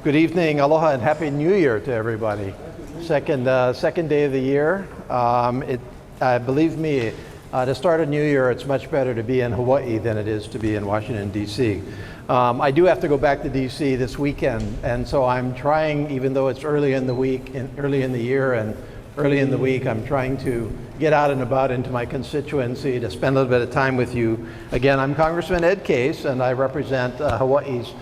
Good evening, aloha, and happy New Year to everybody. Second day of the year. Believe me, to start a new year, it's much better to be in Hawaii than it is to be in Washington, D.C. I do have to go back to D.C. this weekend, and so I'm trying, even though it's early in the week, early in the year, and early in the week, I'm trying to get out and about into my constituency to spend a little bit of time with you. Again, I'm Congressman Ed Case, and I represent Hawaii's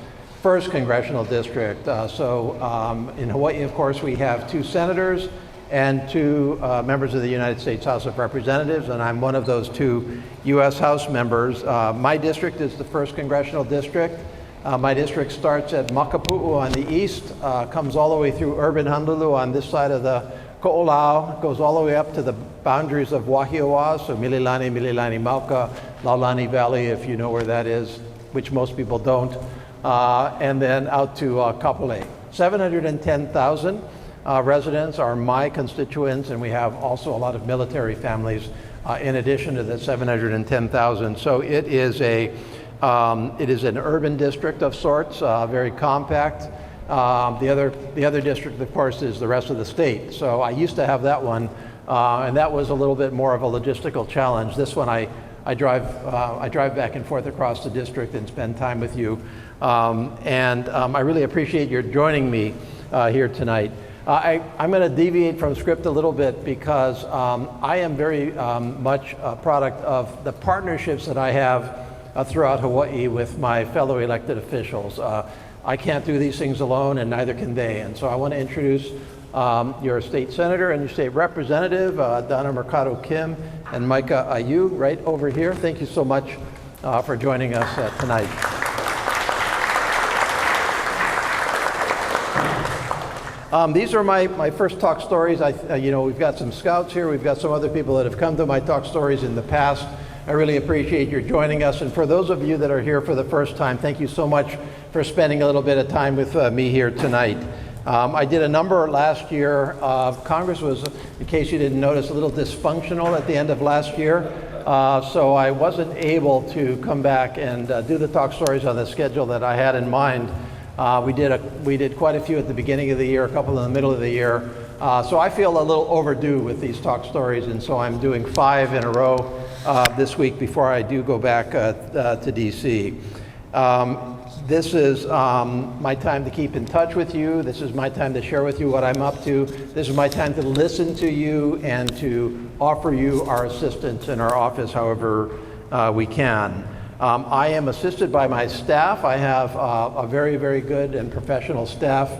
1st Congressional District. In Hawaii, of course, we have 2 senators and 2 members of the United States House of Representatives, and I'm one of those 2 U.S. House members. My district is the 1st Congressional District. My district starts at Makapu'u on the east, comes all the way through urban Honolulu on this side of the Ko'olau, goes all the way up to the boundaries of Wahiawa, so Mililani, Mauka, Laulani Valley, if you know where that is, which most people don't, and then out to Kapolei. 710,000 residents are my constituents, and we have also a lot of military families in addition to the 710,000. So it is an urban district of sorts, very compact. The other district, of course, is the rest of the state. So I used to have that one, and that was a little bit more of a logistical challenge. This one, I drive back and forth across the district and spend time with you. I really appreciate your joining me here tonight. I'm going to deviate from script a little bit because I am very much a product of the partnerships that I have throughout Hawaii with my fellow elected officials. I can't do these things alone, and neither can they. And so I want to introduce your state senator and your state representative, Donna Mercado Kim and Micah Ayu, right over here. Thank you so much for joining us tonight. These are my first talk stories. We've got some scouts here. We've got some other people that have come to my talk stories in the past. I really appreciate your joining us. And for those of you that are here for the first time, thank you so much for spending a little bit of time with me here tonight. I did a number last year. Congress was, in case you didn't notice, a little dysfunctional at the end of last year. So I wasn't able to come back and do the talk stories on the schedule that I had in mind. We did quite a few at the beginning of the year, a couple in the middle of the year. So I feel a little overdue with these talk stories, and so I'm doing 5 in a row this week before I do go back to DC. This is my time to keep in touch with you. This is my time to share with you what I'm up to. This is my time to listen to you and to offer you our assistance in our office however we can. I am assisted by my staff. I have a very, very good and professional staff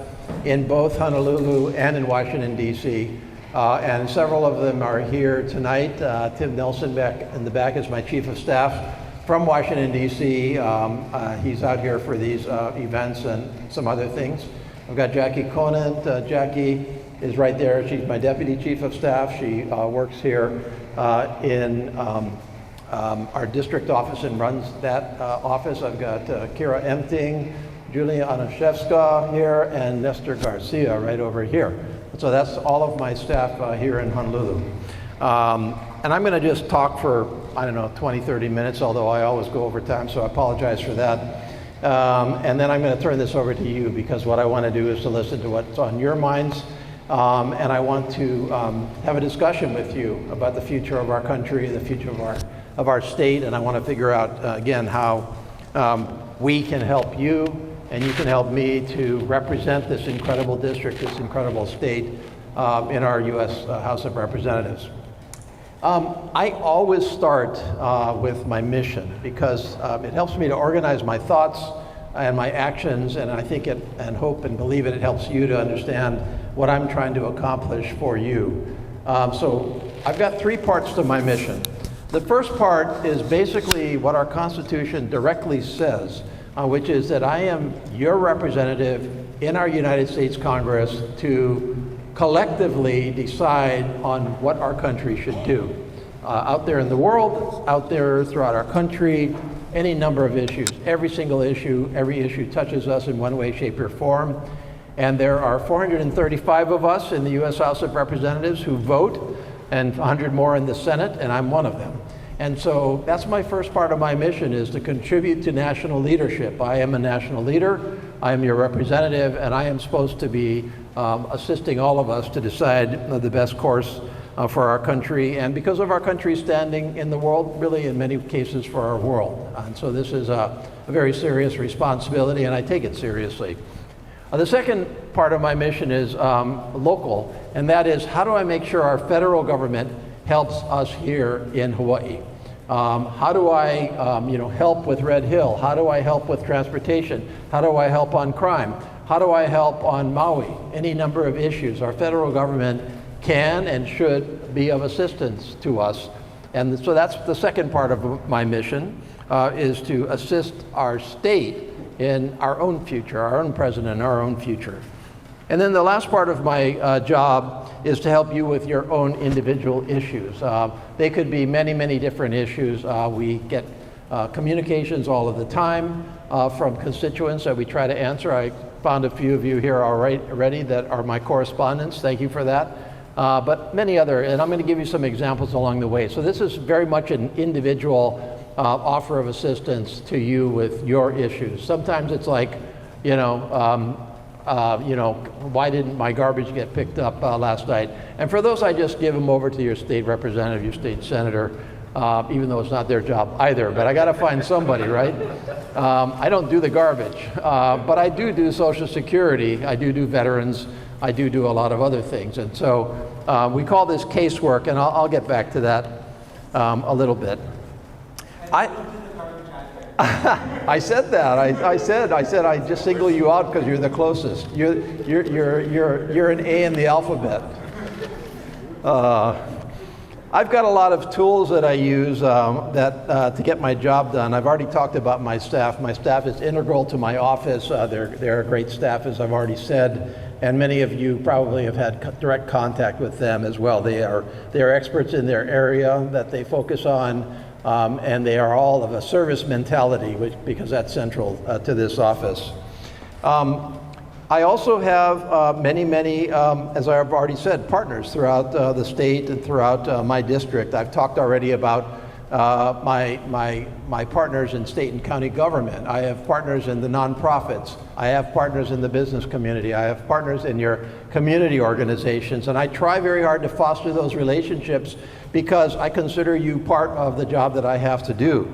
in both Honolulu and in Washington, D.C. And several of them are here tonight. Tim Nelson back in the back is my chief of staff from Washington, D.C. He's out here for these events and some other things. I've got Jackie Conant. Jackie is right there. She's my deputy chief of staff. She works here in our district office and runs that office. I've got Kira Emting, Julia Anashevska here, and Nestor Garcia right over here. So that's all of my staff here in Honolulu. And I'm going to just talk for, 20, 30 minutes, although I always go over time, so I apologize for that. And then I'm going to turn this over to you because what I want to do is to listen to what's on your minds. And I want to have a discussion with you about the future of our country, the future of our state, and I want to figure out, again, how we can help you and you can help me to represent this incredible district, this incredible state in our U.S. House of Representatives. I always start with my mission because it helps me to organize my thoughts and my actions, and I think and hope and believe it helps you to understand what I'm trying to accomplish for you. So I've got 3 parts to my mission. The first part is basically what our Constitution directly says, which is that I am your representative in our United States Congress to collectively decide on what our country should do. Out there in the world, out there throughout our country, any number of issues, every single issue, every issue touches us in one way, shape, or form. And there are 435 of us in the U.S. House of Representatives who vote, and 100 more in the Senate, and I'm one of them. And so that's my first part of my mission, is to contribute to national leadership. I am a national leader, I am your representative, and I am supposed to be assisting all of us to decide the best course for our country, and because of our country's standing in the world, really in many cases for our world. And so this is a very serious responsibility, and I take it seriously. The second part of my mission is local, and that is, how do I make sure our federal government helps us here in Hawaii? How do I help with Red Hill? How do I help with transportation? How do I help on crime? How do I help on Maui? Any number of issues. Our federal government can and should be of assistance to us. And so that's the second part of my mission, is to assist our state in our own future, our own president, our own future. And then the last part of my job is to help you with your own individual issues. They could be many, many different issues. We get communications all of the time from constituents that we try to answer. I found a few of you here already that are my correspondents. Thank you for that. But many other, and I'm going to give you some examples along the way. So this is very much an individual offer of assistance to you with your issues. Sometimes it's like, why didn't my garbage get picked up last night? And for those, I just give them over to your state representative, your state senator, even though it's not their job either, but I got to find somebody, right? I don't do the garbage, but I do Social Security, I do veterans, I do a lot of other things. And so we call this casework, and I'll get back to that a little bit. I said that. I said I just single you out because you're the closest. You're an A in the alphabet. I've got a lot of tools that I use to get my job done. I've already talked about my staff. My staff is integral to my office. They're a great staff, as I've already said, and many of you probably have had direct contact with them as well. They are experts in their area that they focus on. And they are all of a service mentality, because that's central to this office. I also have many, as I've already said, partners throughout the state and throughout my district. I've talked already about my partners in state and county government. I have partners in the nonprofits. I have partners in the business community. I have partners in your community organizations, and I try very hard to foster those relationships because I consider you part of the job that I have to do.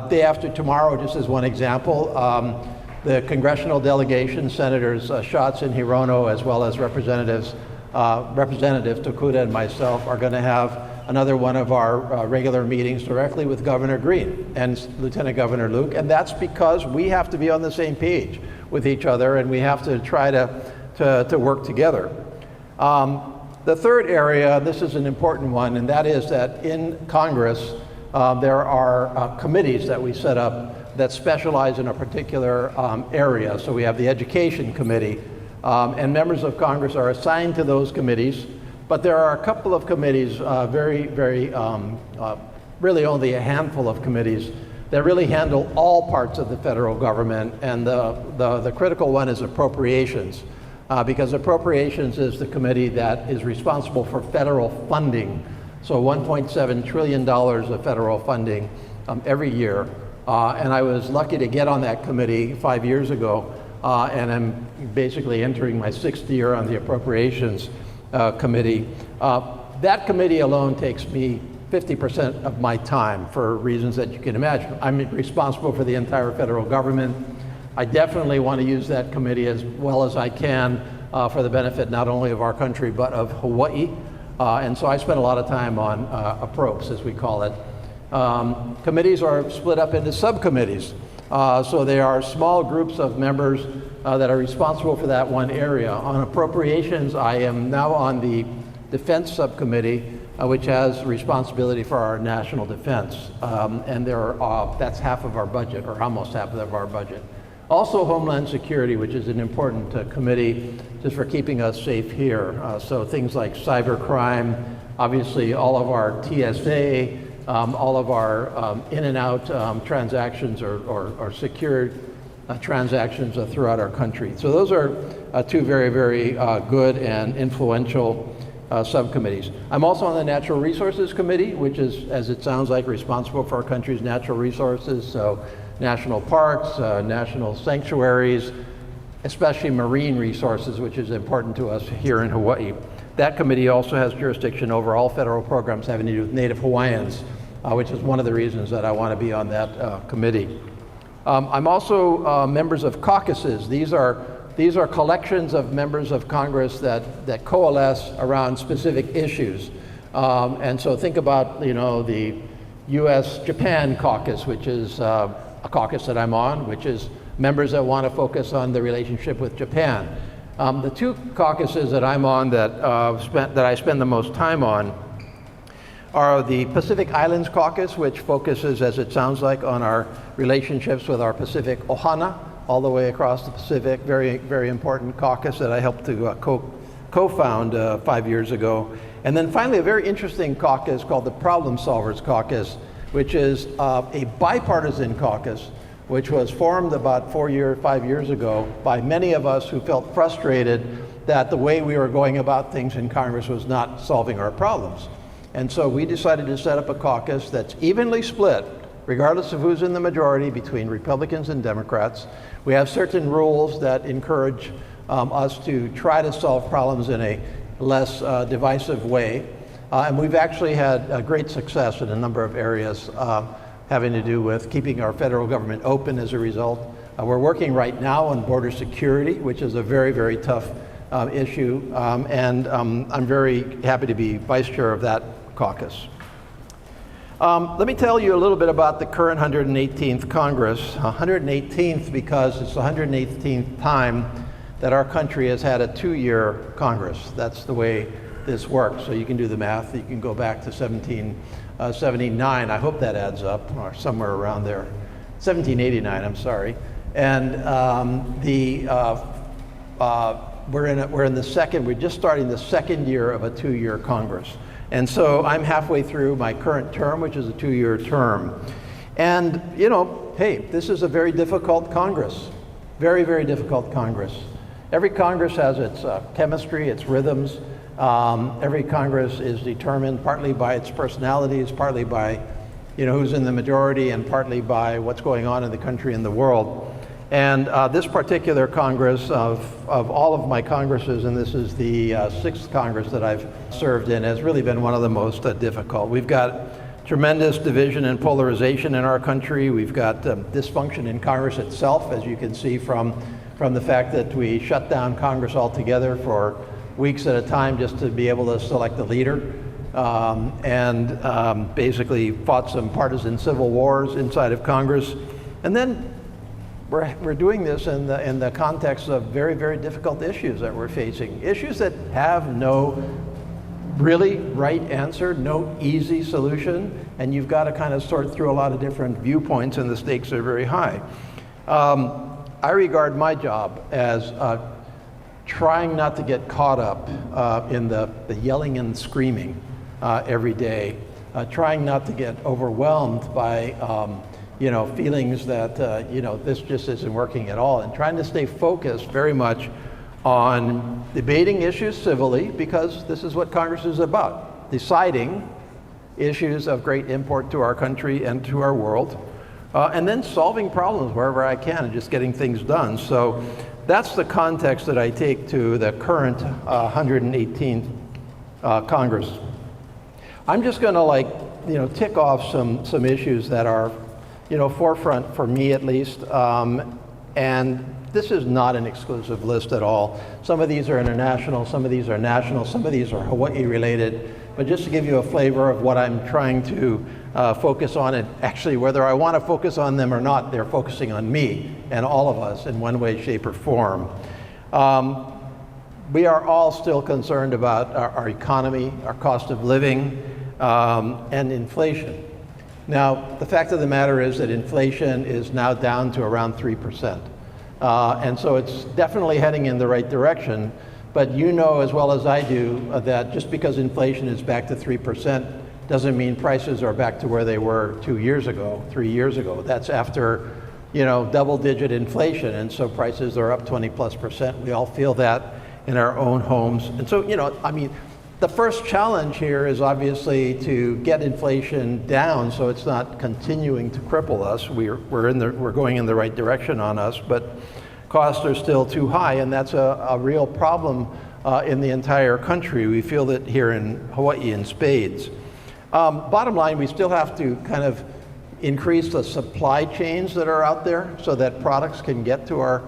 Day after tomorrow, just as one example, the congressional delegation, Senators Schatz and Hirono, as well as Representative Tokuda and myself, are going to have another one of our regular meetings directly with Governor Green and Lieutenant Governor Luke, and that's because we have to be on the same page with each other, and we have to try to work together. The third area, this is an important one, and that is that in Congress, there are committees that we set up that specialize in a particular area. So we have the Education Committee, and members of Congress are assigned to those committees, but there are a couple of committees, really only a handful of committees, that really handle all parts of the federal government, and the critical one is appropriations. Because appropriations is the committee that is responsible for federal funding. So $1.7 trillion of federal funding every year. And I was lucky to get on that committee 5 years ago, and I'm basically entering my 6th year on the appropriations committee. That committee alone takes me 50% of my time for reasons that you can imagine. I'm responsible for the entire federal government. I definitely want to use that committee as well as I can for the benefit not only of our country but of Hawaii. And so I spend a lot of time on appropes, as we call it. Committees are split up into subcommittees. So they are small groups of members that are responsible for that one area. On appropriations, I am now on the Defense Subcommittee, which has responsibility for our national defense. And that's half of our budget, or almost half of our budget. Also Homeland Security, which is an important committee just for keeping us safe here. So things like cybercrime, obviously all of our TSA, all of our in and out transactions or secured transactions throughout our country. So those are two very, very good and influential subcommittees. I'm also on the Natural Resources Committee, which is, as it sounds like, responsible for our country's natural resources, so national parks, national sanctuaries, especially marine resources, which is important to us here in Hawaii. That committee also has jurisdiction over all federal programs having to do with Native Hawaiians, which is one of the reasons that I want to be on that committee. I'm also members of caucuses. These are collections of members of Congress that coalesce around specific issues. And so think about, the U.S.-Japan caucus, which is a caucus that I'm on, which is members that want to focus on the relationship with Japan. The two caucuses that I'm on that I spend the most time on are the Pacific Islands Caucus, which focuses, as it sounds like, on our relationships with our Pacific ohana, all the way across the Pacific. Very, very important caucus that I helped to co-found 5 years ago. And then finally, a very interesting caucus called the Problem Solvers Caucus, which is a bipartisan caucus, which was formed about 5 years ago by many of us who felt frustrated that the way we were going about things in Congress was not solving our problems. And so we decided to set up a caucus that's evenly split, regardless of who's in the majority, between Republicans and Democrats. We have certain rules that encourage us to try to solve problems in a less divisive way. And we've actually had great success in a number of areas having to do with keeping our federal government open as a result. We're working right now on border security, which is a very, very tough issue. And I'm very happy to be vice chair of that caucus. Let me tell you a little bit about the current 118th Congress. 118th because it's the 118th time that our country has had a 2-year Congress. That's the way this works. So you can do the math. You can go back to 1779. I hope that adds up, or somewhere around there. 1789, I'm sorry. And we're just starting the second year of a 2-year Congress. And so I'm halfway through my current term, which is a 2-year term. And, hey, this is a very difficult Congress. Very, very difficult Congress. Every Congress has its chemistry, its rhythms. Every Congress is determined partly by its personalities, partly by, who's in the majority, and partly by what's going on in the country and the world. And this particular Congress, of all of my Congresses, and this is the 6th Congress that I've served in, has really been one of the most difficult. We've got tremendous division and polarization in our country. We've got dysfunction in Congress itself, as you can see from the fact that we shut down Congress altogether for weeks at a time just to be able to select a leader, and basically fought some partisan civil wars inside of Congress. And then we're doing this in the context of very, very difficult issues that we're facing. Issues that have no really right answer, no easy solution, and you've got to kind of sort through a lot of different viewpoints, and the stakes are very high. I regard my job as trying not to get caught up in the yelling and screaming every day, trying not to get overwhelmed by feelings that, this just isn't working at all, and trying to stay focused very much on debating issues civilly, because this is what Congress is about, deciding issues of great import to our country and to our world, and then solving problems wherever I can and just getting things done. So that's the context that I take to the current 118th Congress. I'm just going to tick off some issues that are forefront for me at least, and this is not an exclusive list at all. Some of these are international, some of these are national, some of these are Hawaii related, but just to give you a flavor of what I'm trying to focus on, and actually whether I want to focus on them or not, they're focusing on me and all of us in one way, shape, or form. We are all still concerned about our economy, our cost of living, and inflation. Now, the fact of the matter is that inflation is now down to around 3%. And so it's definitely heading in the right direction. But you know as well as I do that just because inflation is back to 3% doesn't mean prices are back to where they were 2 years ago, 3 years ago. That's after, double-digit inflation. And so prices are up 20+%. We all feel that in our own homes. And so, the The first challenge here is obviously to get inflation down so it's not continuing to cripple us. We're going in the right direction on us, but costs are still too high, and that's a real problem in the entire country. We feel that here in Hawaii in spades. Bottom line, we still have to kind of increase the supply chains that are out there so that products can get to our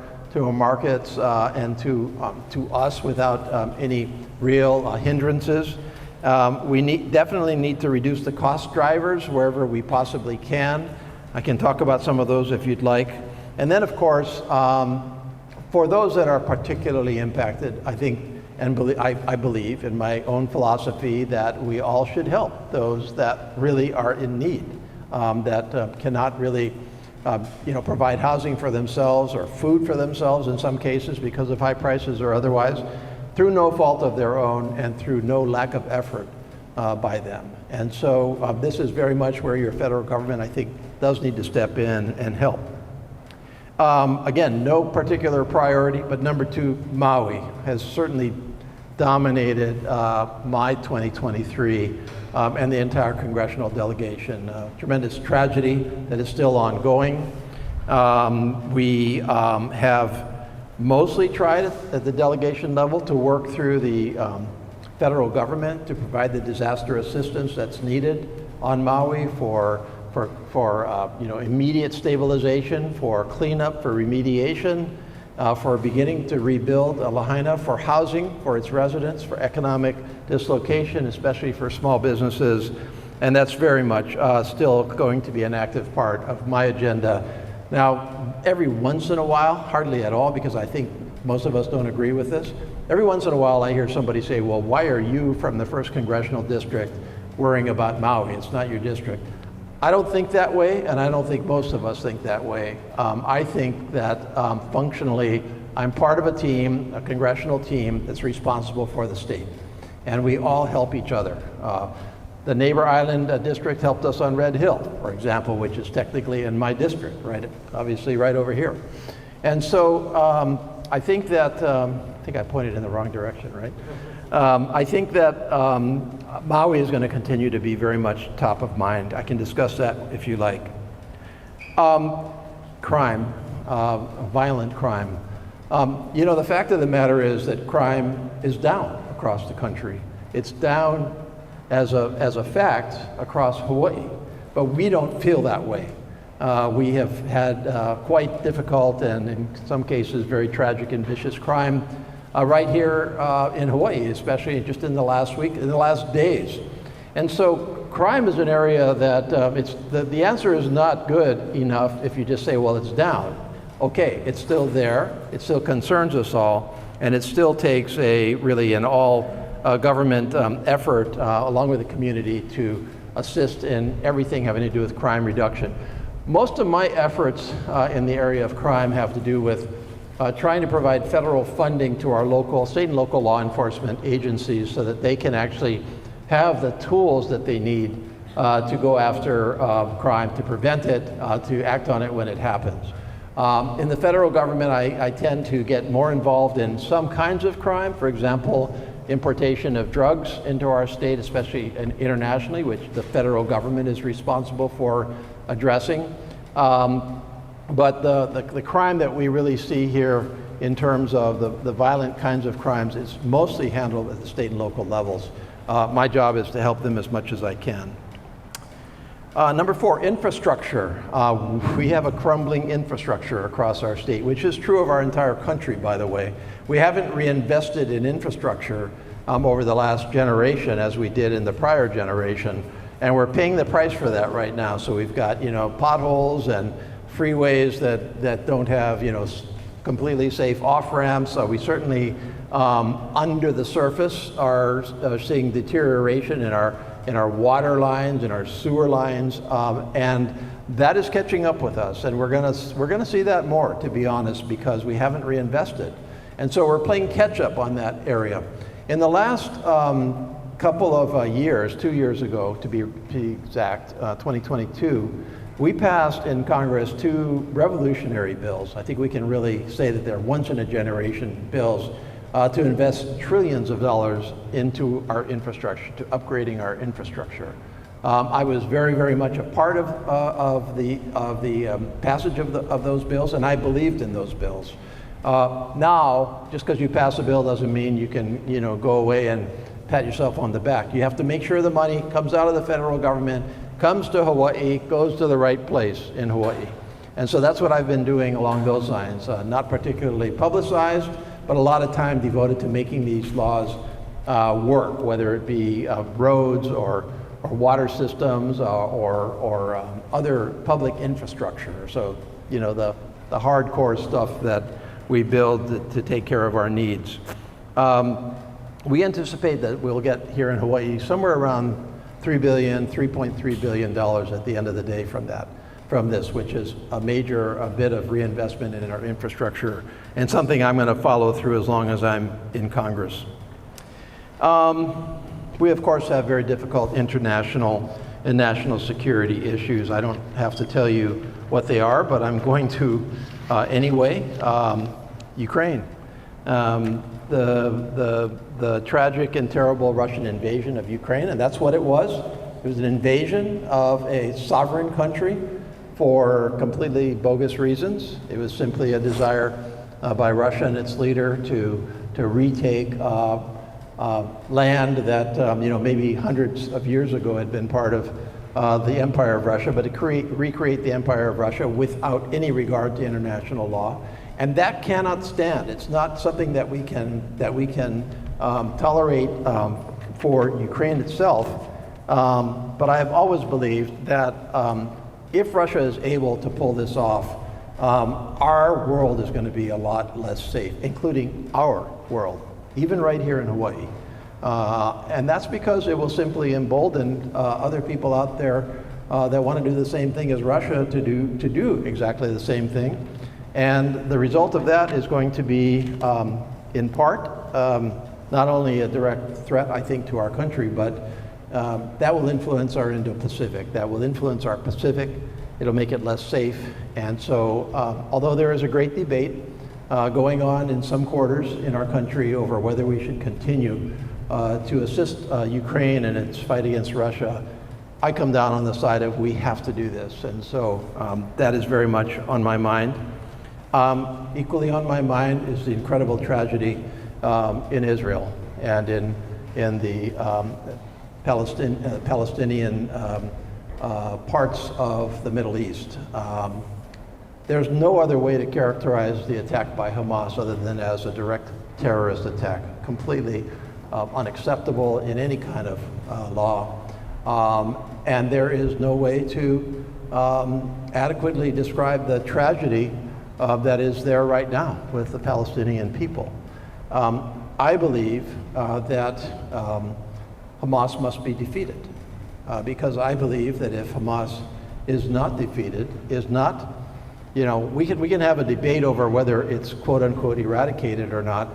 markets and to us without any real hindrances. We definitely need to reduce the cost drivers wherever we possibly can. I can talk about some of those if you'd like. And then, of course, for those that are particularly impacted, I think and I believe in my own philosophy that we all should help those that really are in need, that cannot really provide housing for themselves or food for themselves in some cases because of high prices or otherwise, through no fault of their own and through no lack of effort by them. And so this is very much where your federal government, I think, does need to step in and help. Again, no particular priority, but number two, Maui has certainly dominated my 2023 and the entire congressional delegation. Tremendous tragedy that is still ongoing. We have mostly tried at the delegation level to work through the federal government to provide the disaster assistance that's needed on Maui for immediate stabilization, for cleanup, for remediation, for beginning to rebuild Lahaina, for housing for its residents, for economic dislocation, especially for small businesses. And that's very much still going to be an active part of my agenda. Now, every once in a while, hardly at all, because I think most of us don't agree with this, every once in a while I hear somebody say, well, why are you from the 1st Congressional District worrying about Maui? It's not your district. I don't think that way, and I don't think most of us think that way. I think that functionally, I'm part of a team, a congressional team, that's responsible for the state. And we all help each other. The Neighbor Island District helped us on Red Hill, for example, which is technically in my district, right? Obviously right over here. And so I think that, I think I pointed in the wrong direction, right? I think that Maui is going to continue to be very much top of mind. I can discuss that if you like. Crime, violent crime. The fact of the matter is that crime is down across the country. It's down as a fact across Hawaii, but we don't feel that way. We have had quite difficult and in some cases very tragic and vicious crime right here in Hawaii, especially just in the last week, in the last days. And so crime is an area that the answer is not good enough if you just say, well, it's down. Okay, it's still there, it still concerns us all, and it still takes an all government effort along with the community to assist in everything having to do with crime reduction. Most of my efforts in the area of crime have to do with trying to provide federal funding to our state and local law enforcement agencies so that they can actually have the tools that they need to go after crime, to prevent it, to act on it when it happens. In the federal government, I tend to get more involved in some kinds of crime, for example, importation of drugs into our state, especially internationally, which the federal government is responsible for addressing. But the crime that we really see here in terms of the violent kinds of crimes is mostly handled at the state and local levels. My job is to help them as much as I can. Number 4, infrastructure. We have a crumbling infrastructure across our state, which is true of our entire country, by the way. We haven't reinvested in infrastructure over the last generation as we did in the prior generation, and we're paying the price for that right now. So we've got potholes and freeways that don't have completely safe off-ramps. We certainly under the surface are seeing deterioration in our water lines, in our sewer lines, and that is catching up with us. And we're gonna see that more, to be honest, because we haven't reinvested. And so we're playing catch up on that area. In the last couple of years, 2 years ago to be exact, 2022, we passed in Congress 2 revolutionary bills. I think we can really say that they're once-in-a-generation bills to invest trillions of dollars into our infrastructure, to upgrading our infrastructure. I was very, very much a part of the passage of those bills, and I believed in those bills. Now, just because you pass a bill doesn't mean you can, go away and pat yourself on the back. You have to make sure the money comes out of the federal government, comes to Hawaii, goes to the right place in Hawaii. And so that's what I've been doing along those lines. Not particularly publicized, but a lot of time devoted to making these laws work, whether it be roads or water systems or other public infrastructure. So, the hardcore stuff that we build to take care of our needs. We anticipate that we'll get here in Hawaii somewhere around $3.3 billion at the end of the day from this, which is a bit of reinvestment in our infrastructure, and something I'm going to follow through as long as I'm in Congress. We, of course, have very difficult international and national security issues. I don't have to tell you what they are, but I'm going to anyway. Ukraine. The tragic and terrible Russian invasion of Ukraine, and that's what it was. It was an invasion of a sovereign country for completely bogus reasons. It was simply a desire by Russia and its leader to retake land that maybe hundreds of years ago had been part of the Empire of Russia, but to recreate the Empire of Russia without any regard to international law. And that cannot stand. It's not something that we can tolerate for Ukraine itself. But I have always believed that if Russia is able to pull this off, our world is going to be a lot less safe, including our world, even right here in Hawaii. And that's because it will simply embolden other people out there that want to do the same thing as Russia to do exactly the same thing. And the result of that is going to be, in part, not only a direct threat, I think, to our country, but that will influence our Indo-Pacific. That will influence our Pacific. It'll make it less safe. And so, although there is a great debate going on in some quarters in our country over whether we should continue to assist Ukraine in its fight against Russia, I come down on the side of we have to do this. And so that is very much on my mind. Equally on my mind is the incredible tragedy in Israel and in the Palestinian parts of the Middle East. There's no other way to characterize the attack by Hamas other than as a direct terrorist attack, completely unacceptable in any kind of law. And there is no way to adequately describe the tragedy that is there right now with the Palestinian people. I believe that Hamas must be defeated because I believe that if Hamas is not defeated, we can have a debate over whether it's quote unquote eradicated or not.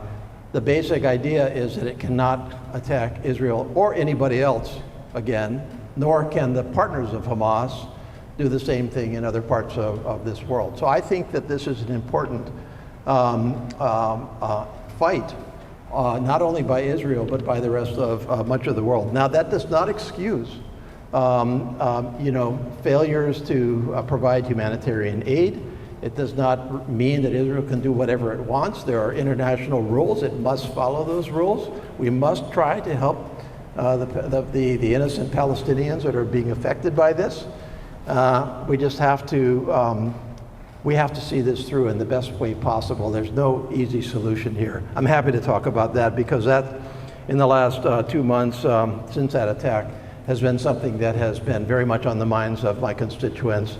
The basic idea is that it cannot attack Israel or anybody else again, nor can the partners of Hamas do the same thing in other parts of this world. So I think that this is an important fight, not only by Israel, but by the rest of much of the world. Now, that does not excuse failures to provide humanitarian aid. It does not mean that Israel can do whatever it wants. There are international rules. It must follow those rules. We must try to help the innocent Palestinians that are being affected by this. We just have to see this through in the best way possible. There's no easy solution here. I'm happy to talk about that because that, in the last 2 months since that attack, has been something that has been very much on the minds of my constituents.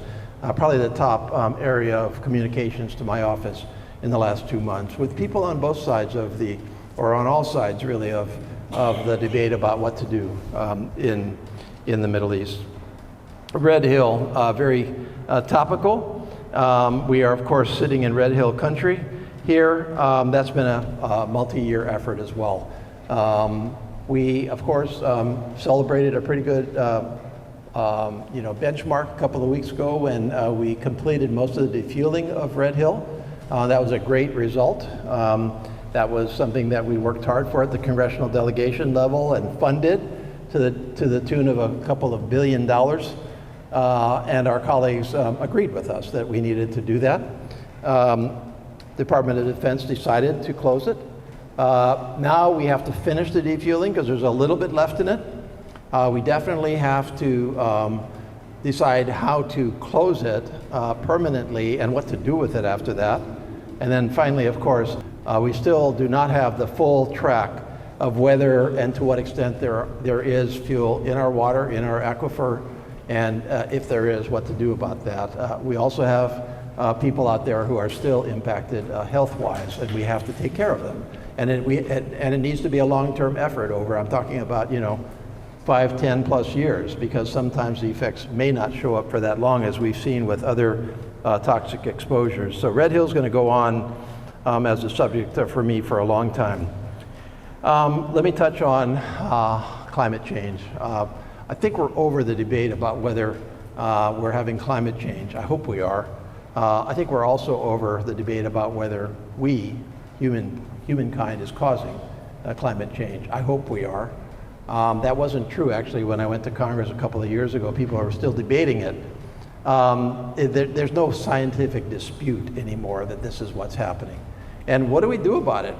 Probably the top area of communications to my office in the last 2 months, with people on both sides or on all sides really, of the debate about what to do in the Middle East. Red Hill, very topical. We are, of course, sitting in Red Hill country here. That's been a multi-year effort as well. We, of course, celebrated a pretty good benchmark a couple of weeks ago when we completed most of the defueling of Red Hill. That was a great result. That was something that we worked hard for at the congressional delegation level and funded to the tune of a couple of $1 billion. And our colleagues agreed with us that we needed to do that. Department of Defense decided to close it. Now we have to finish the defueling because there's a little bit left in it. We definitely have to decide how to close it permanently and what to do with it after that. And then finally, of course, we still do not have the full track of whether and to what extent there is fuel in our water, in our aquifer, and if there is, what to do about that. We also have people out there who are still impacted health-wise, and we have to take care of them. And it needs to be a long-term effort over, I'm talking about, 5, 10 plus years, because sometimes the effects may not show up for that long, as we've seen with other toxic exposures. So Red Hill's going to go on as a subject for me for a long time. Let me touch on climate change. I think we're over the debate about whether we're having climate change. I hope we are. I think we're also over the debate about whether we, humankind, is causing climate change. I hope we are. That wasn't true, actually, when I went to Congress a couple of years ago. People are still debating it. There's no scientific dispute anymore that this is what's happening. And what do we do about it?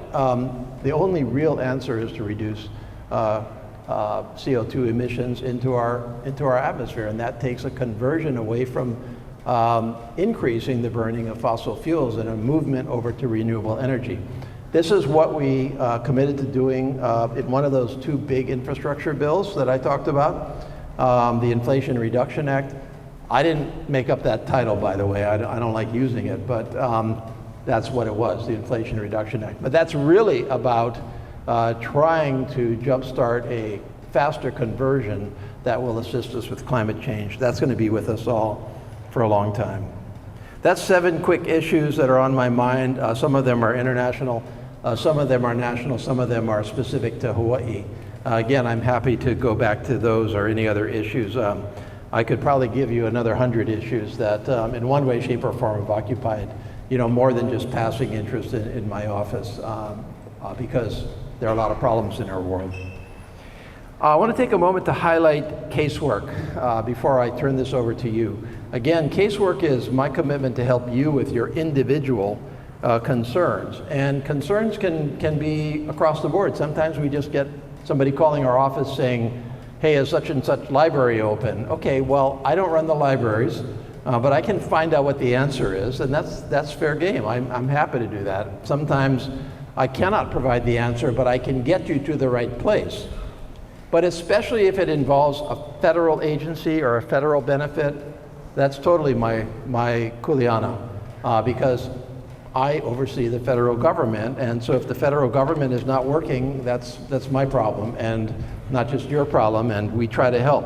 The only real answer is to reduce CO2 emissions into our atmosphere, and that takes a conversion away from increasing the burning of fossil fuels and a movement over to renewable energy. This is what we committed to doing in one of those 2 big infrastructure bills that I talked about, the Inflation Reduction Act. I didn't make up that title, by the way. I don't like using it, but that's what it was, the Inflation Reduction Act. But that's really about trying to jumpstart a faster conversion that will assist us with climate change. That's going to be with us all for a long time. That's 7 quick issues that are on my mind. Some of them are international, some of them are national, some of them are specific to Hawaii. Again, I'm happy to go back to those or any other issues. I could probably give you another 100 issues that in one way, shape, or form have occupied, more than just passing interest in my office, because there are a lot of problems in our world. I want to take a moment to highlight casework before I turn this over to you. Again, casework is my commitment to help you with your individual concerns. And concerns can be across the board. Sometimes we just get somebody calling our office saying, hey, is such and such library open? Okay, well, I don't run the libraries, but I can find out what the answer is, and that's fair game. I'm happy to do that. Sometimes I cannot provide the answer, but I can get you to the right place. But especially if it involves a federal agency or a federal benefit, that's totally my kuleana, because I oversee the federal government, and so if the federal government is not working, that's my problem and not just your problem, and we try to help.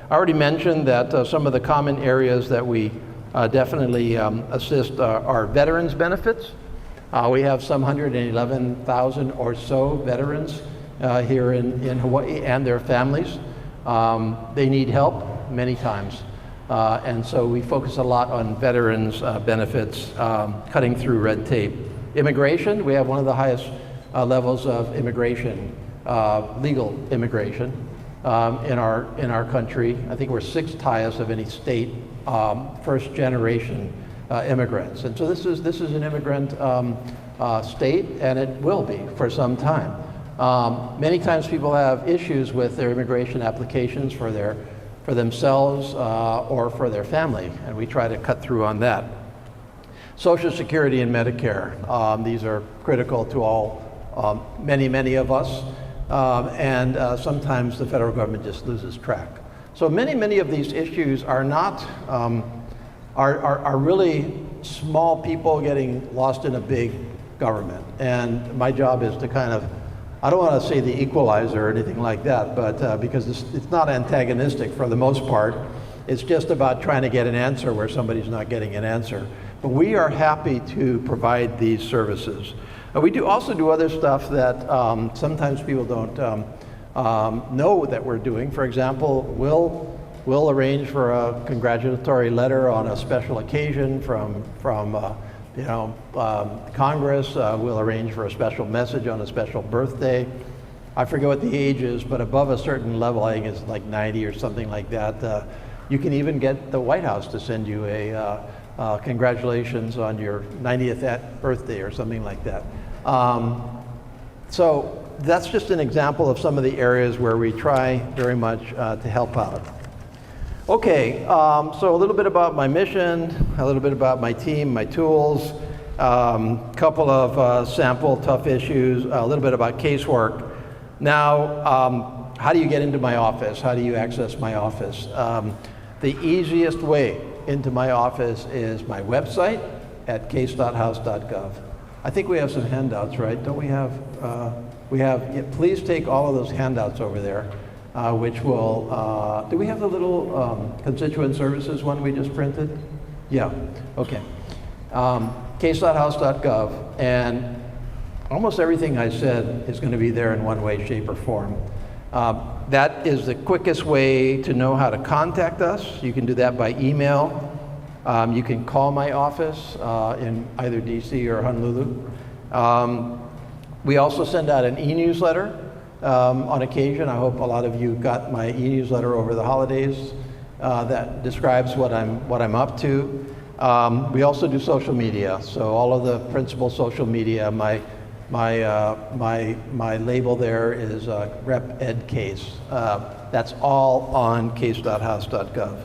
I already mentioned that some of the common areas that we definitely assist are veterans benefits. We have some 111,000 or so veterans here in Hawaii and their families. They need help many times. And so we focus a lot on veterans benefits, cutting through red tape. Immigration, we have one of the highest levels of immigration, legal immigration in our country. I think we're 6th highest of any state, first generation immigrants. And so this is an immigrant state, and it will be for some time. Many times people have issues with their immigration applications for themselves or for their family, and we try to cut through on that. Social Security and Medicare, these are critical to all, many of us, and sometimes the federal government just loses track. So many of these issues are not, are really small people getting lost in a big government, and my job is to kind of, I don't want to say the equalizer or anything like that, but because it's not antagonistic for the most part. It's just about trying to get an answer where somebody's not getting an answer. But we are happy to provide these services. We also do other stuff that sometimes people don't know that we're doing. For example, we'll arrange for a congratulatory letter on a special occasion from Congress will arrange for a special message on a special birthday. I forget what the age is, but above a certain level, I think it's like 90 or something like that. You can even get the White House to send you a congratulations on your 90th birthday or something like that. So that's just an example of some of the areas where we try very much to help out. Okay, so a little bit about my mission, a little bit about my team, my tools, couple of sample tough issues, a little bit about casework. Now, how do you get into my office? How do you access my office? The easiest way into my office is my website at case.house.gov. I think we have some handouts, right? Don't we have? Yeah, please take all of those handouts over there, which will, do we have the little constituent services one we just printed? Yeah, okay. Case.house.gov, and almost everything I said is going to be there in one way, shape, or form. That is the quickest way to know how to contact us. You can do that by email. You can call my office in either DC or Honolulu. We also send out an e-newsletter on occasion. I hope a lot of you got my e-newsletter over the holidays that describes what I'm up to. We also do social media, so all of the principal social media. My label there is Rep Ed Case. That's all on case.house.gov.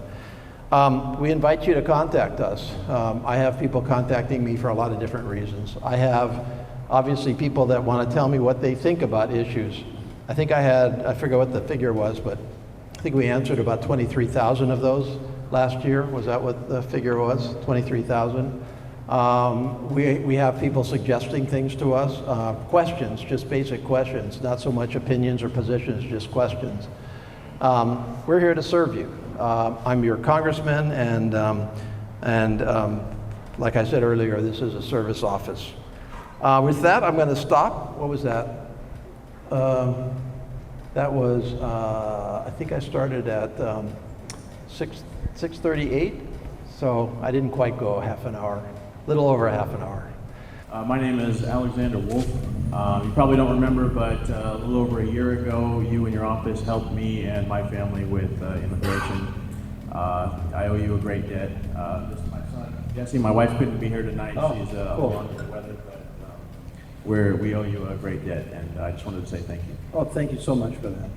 We invite you to contact us. I have people contacting me for a lot of different reasons. I have obviously people that want to tell me what they think about issues. I think I forget what the figure was, but I think we answered about 23,000 of those last year. Was that what the figure was? 23,000. We have people suggesting things to us, questions, just basic questions, not so much opinions or positions, just questions. We're here to serve you. I'm your congressman, and like I said earlier, this is a service office. With that, I'm going to stop. What was that? That was, I think I started at 6:38, so I didn't quite go half an hour. Little over half an hour. My name is Alexander Wolf. You probably don't remember, but a little over a year ago, you and your office helped me and my family with immigration. I owe you a great debt. This is my son, Jesse. My wife couldn't be here tonight. She's cool. Under the weather, but we owe you a great debt, and I just wanted to say thank you. Oh, thank you so much for that.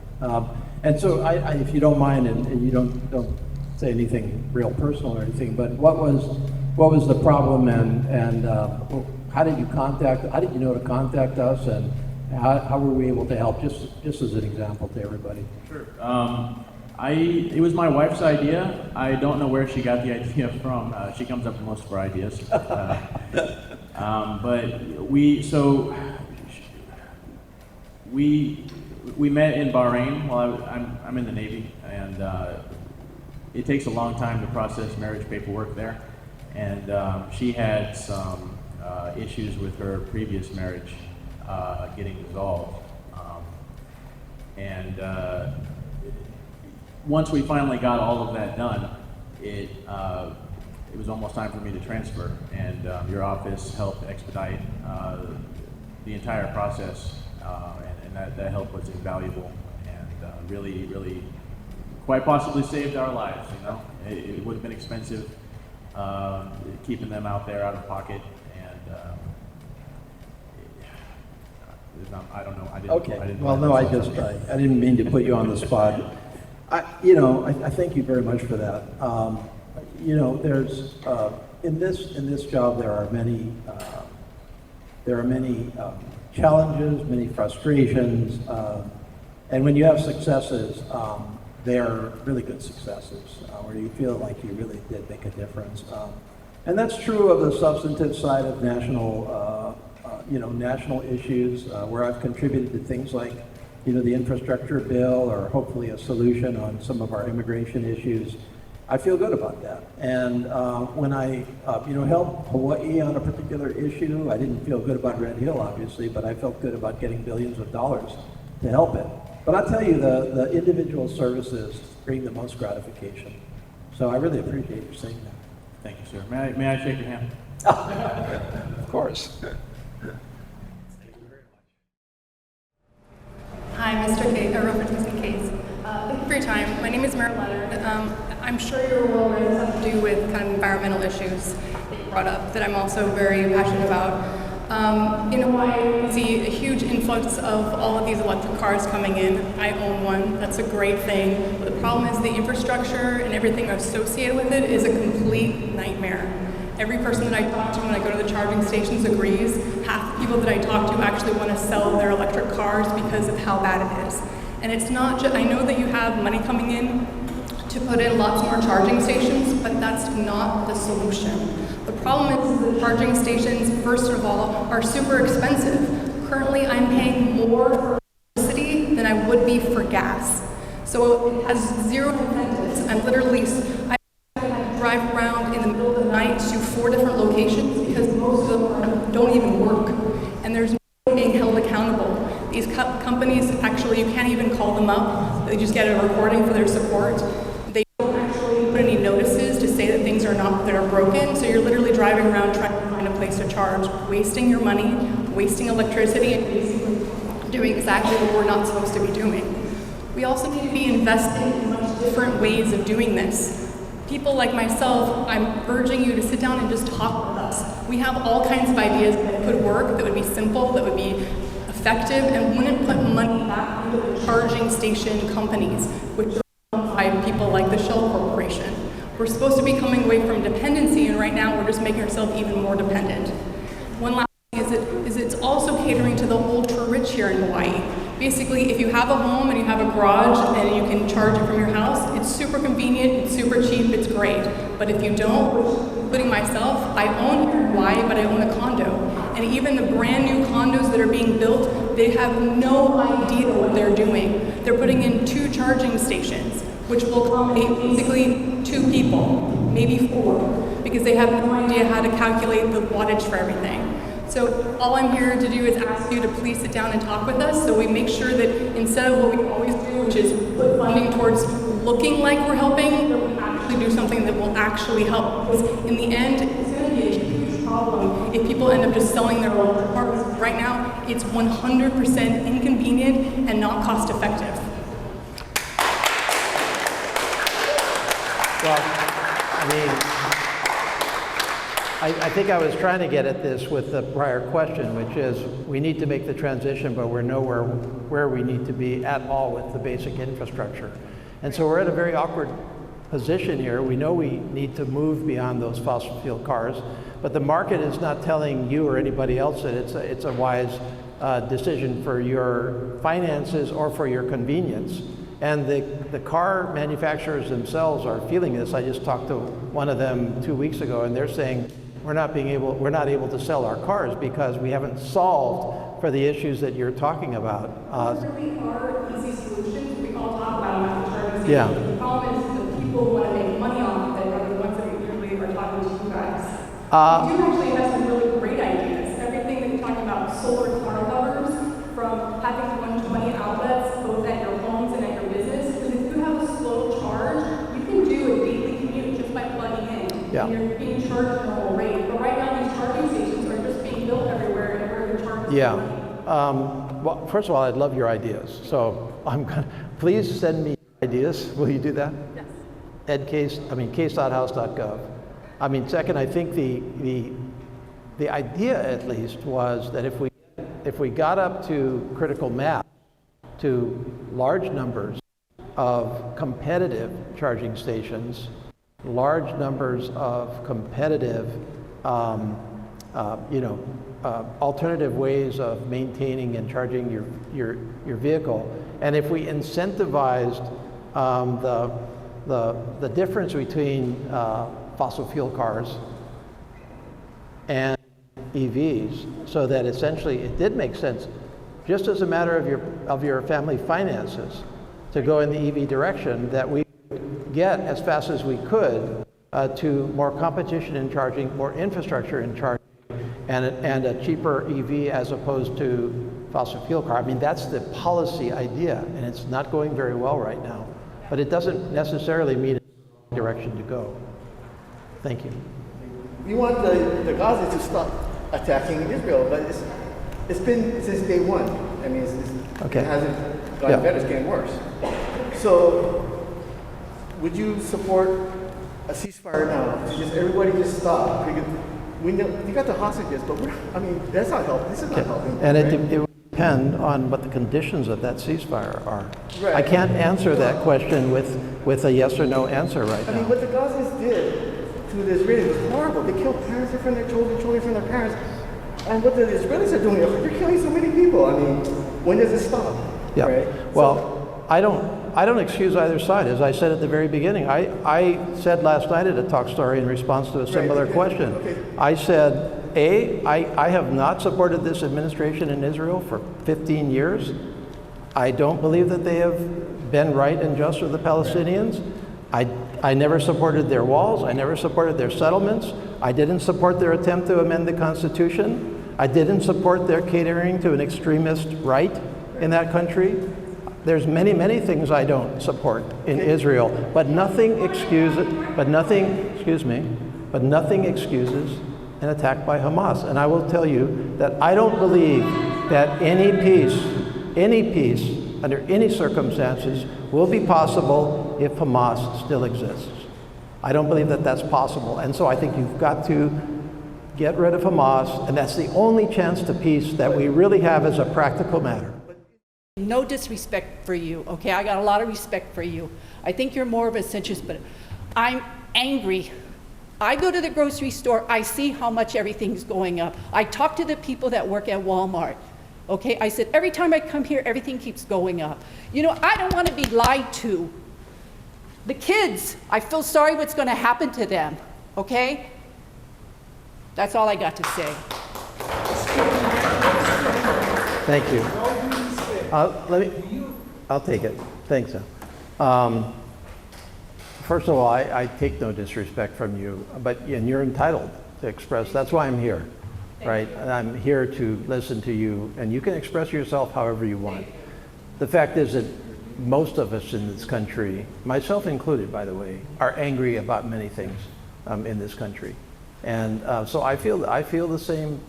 And so, if you don't mind, and you don't say anything real personal or anything, but what was the problem, and how did you know to contact us, and how were we able to help, just as an example to everybody? Sure. It was my wife's idea. I don't know where she got the idea from. She comes up with most of her ideas. But we met in Bahrain. Well, I'm in the Navy, and it takes a long time to process marriage paperwork there. And she had some issues with her previous marriage getting resolved. Once we finally got all of that done, it was almost time for me to transfer. And your office helped expedite the entire process, and that help was invaluable, and really, really quite possibly saved our lives. You know, it would have been expensive. Keeping them out there out of pocket, and I don't know. I didn't mean to put you on the spot. I thank you very much for that. There's in this job there are many challenges, many frustrations, and when you have successes, they're really good successes, where you feel like you really did make a difference. And that's true of the substantive side of national issues, where I've contributed to things like, the infrastructure bill, or hopefully a solution on some of our immigration issues. I feel good about that. And when I, helped Hawaii on a particular issue, I didn't feel good about Red Hill, obviously, but I felt good about getting billions of dollars to help it. But I'll tell you, the individual services bring the most gratification. So I really appreciate you saying that. Thank you, sir. May I shake your hand? Of course. Hi, Mr. Case, or Reverend Mr. Case. Thank you for your time. My name is Mary Leonard. I'm sure you're well aware this has to do with kind of environmental issues that you brought up that I'm also very passionate about. In Hawaii, we see a huge influx of all of these electric cars coming in. I own one. That's a great thing. But the problem is the infrastructure and everything associated with it is a complete nightmare. Every person that I talk to when I go to the charging stations agrees. Half the people that I talk to actually want to sell their electric cars because of how bad it is. And it's not just, I know that you have money coming in to put in lots more charging stations, but that's not the solution. The problem is the charging stations, first of all, are super expensive. Currently, I'm paying more for electricity than I would be for gas. So it has zero incentives. I'm literally, I drive around in the middle of the night to 4 different locations because most of them don't even work. And there's no being held accountable. These companies, actually, you can't even call them up. They just get a recording for their support. They don't actually put any notices to say that things are not, that are broken. So you're literally driving around trying to find a place to charge, wasting your money, wasting electricity, and basically doing exactly what we're not supposed to be doing. We also need to be investing in much different ways of doing this. People like myself, I'm urging you to sit down and just talk with us. We have all kinds of ideas that could work, that would be simple, that would be effective, and wouldn't put money back into the charging station companies, which are owned by people like the Shell Corporation. We're supposed to be coming away from dependency, and right now we're just making ourselves even more dependent. One last thing is it's also catering to the ultra-rich here in Hawaii. Basically, if you have a home and you have a garage and you can charge it from your house, it's super convenient, it's super cheap, it's great. But if you don't, including myself, I own here in Hawaii, but I own a condo. And even the brand new condos that are being built, they have no idea what they're doing. They're putting in 2 charging stations, which will accommodate basically 2 people, maybe 4, because they have no idea how to calculate the wattage for everything. So all I'm here to do is ask you to please sit down and talk with us so we make sure that instead of what we always do, which is put funding towards looking like we're helping, that we actually do something that will actually help. Because in the end, it's going to be a huge problem if people end up just selling their old cars. Right now, it's 100% inconvenient and not cost effective. Well, I mean, I think I was trying to get at this with the prior question, which is we need to make the transition, but we're nowhere where we need to be at all with the basic infrastructure. And so we're at a very awkward position here. We know we need to move beyond those fossil fuel cars, but the market is not telling you or anybody else that it's a wise decision for your finances or for your convenience. And the car manufacturers themselves are feeling this. I just talked to one of them 2 weeks ago, and they're saying, we're not able to sell our cars because we haven't solved for the issues that you're talking about. There really are easy solutions. We all talk about them at the charging station. Yeah. The problem is the people who want to make money off of it are the ones that we really are talking to you guys. We do actually have some really great ideas. Everything that you're talking about, solar car covers, from having 120 outlets both at your homes and at your business. Because if you have a slow charge, you can do a daily commute just by plugging in. Yeah. And you're being charged a normal rate. But right now, these charging stations are just being built everywhere, and where the charging. Yeah. Well, first of all, I'd love your ideas. So please send me ideas. Will you do that? Yes. case.house.gov. Second, I think the idea at least was that if we got up to critical mass, to large numbers of competitive charging stations, large numbers of competitive, alternative ways of maintaining and charging your vehicle, and if we incentivized the difference between fossil fuel cars and EVs, so that essentially it did make sense, just as a matter of your family finances, to go in the EV direction, that we get as fast as we could to more competition in charging, more infrastructure in charging, and a cheaper EV as opposed to fossil fuel car. That's the policy idea, and it's not going very well right now. But it doesn't necessarily mean it's the direction to go. Thank you. we want the Gaza to stop attacking Israel, but it's been since day one. I mean, Okay. it hasn't gotten better, it's getting worse. So, would you support a ceasefire now? To just everybody just stop? Because we know you got the hostages, but that's not helping. This is not helping. And right? it would depend on what the conditions of that ceasefire are. Right. I can't answer that question with a yes or no answer right I mean, now. what the Gazans did to the Israelis was horrible. They killed parents from their children, children from their parents. And what the Israelis are doing, they're killing so many people. I mean, when does it stop? Yeah. Right? Well, I don't excuse either side. As I said at the very beginning, I said last night at a talk story in response to a similar question. Okay. I said, I have not supported this administration in Israel for 15 years. I don't believe that they have been right and just with the Palestinians. I never supported their walls. I never supported their settlements. I didn't support their attempt to amend the Constitution. I didn't support their catering to an extremist right in that country. There's many, many things I don't support in Israel, but nothing excuses an attack by Hamas. And I will tell you that I don't believe that any peace under any circumstances will be possible if Hamas still exists. I don't believe that that's possible. And so I think you've got to get rid of Hamas, and that's the only chance to peace that we really have as a practical matter. No disrespect for you, okay? I got a lot of respect for you. I think you're more of a centrist, but I'm angry. I go to the grocery store, I see how much everything's going up. I talk to the people that work at Walmart, okay? I said, every time I come here, everything keeps going up. You know, I don't want to be lied to. The kids, I feel sorry what's going to happen to them, okay? That's all I got to say. Thank you. I'll take it. Thanks, Al. First of all, I take no disrespect from you, and you're entitled to express. That's why I'm here, right? And I'm here to listen to you, and you can express yourself however you want. The fact is that most of us in this country, myself included, by the way, are angry about many things in this country, and so I feel the same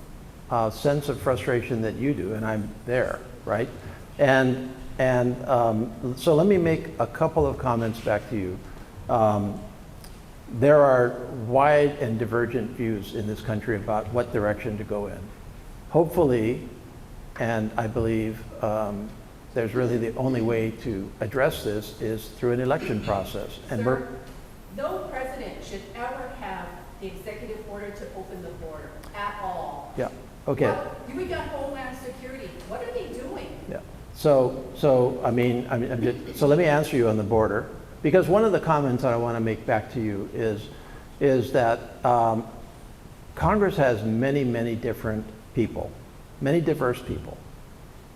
sense of frustration that you do, and I'm there, right? And so let me make a couple of comments back to you. There are wide and divergent views in this country about what direction to go in. Hopefully, and I believe there's really the only way to address this is through an election process. And Sir, no president should ever have the executive order to open the border at all. Yeah, okay. We got Homeland Security. What are they doing? Yeah. So let me answer you on the border, because one of the comments that I want to make back to you is that Congress has many, many different people, many diverse people.